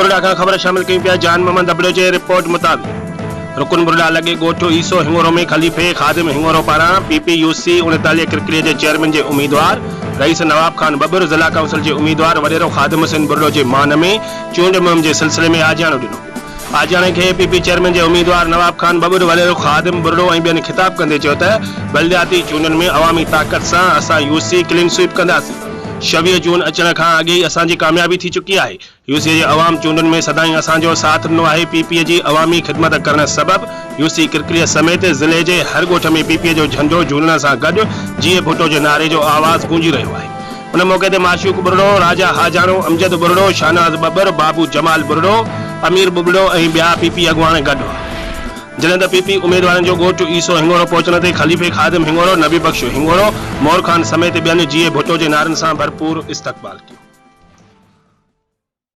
बुरड़ा का खबर शामिल कई पिया। जान मोहम्मद अबड़ो जे रिपोर्ट मुताबिक रुकन बुरड़ा लगे गोठ ईसो हिंगोरो में खलीफे खादिम हिंगोरो पारा PPUC 39 क्रिकेट के चेयरमैन के उम्मीदवार रईस नवाब खान बबर, जिला काउंसिल के उम्मीदवार वडेरो खादिम हुसैन बुरड़ो के मान में चूंड मुहिम के सिलसिले में आजानो दिनो। आजाने के PP चेयरमैन के उम्मीदवार नवाब खान बबर वडेरो खादिम बुरड़ो ऐं ॿियनि खिताब कंदे चयो त बलदियाती चूंडनि में अवामी ताकत से असां UC क्लीन स्वीप कंदासीं। 26 जून अचण खां अॻे असांजी कामयाबी थी चुकी है। UC जे अवाम चूंडनि में सदाई असांजो साथ ॾिनो है। PP जी अवामी खिदमत करण सबब UC क्रिकलिया समेत ज़िले के हर गोठ में PP जो झंडो झूलण से गॾु जीए भुट्टो के नारे जो आवाज़ गूंजी रहियो है। उन मौके ते माशूक बुरड़ो, राजा हाजानो, अमजद बुरड़ो, शाहनाज बबर, बाबू जमाल बुरड़ो, अमीर बुरड़ो ऐं ॿिया PP अॻुवान गॾु। जॾहिं त PP उम्मीदवारनि जो गोठ ईसो हिंगोरो पहुचण ते खलीफे खादिम हिंगोरो, नबी बख्श हिंगोरो, मोर खान समेत ॿियनि जीए भुट्टो के नारनि से भरपूर इस्तक़बाल कियो।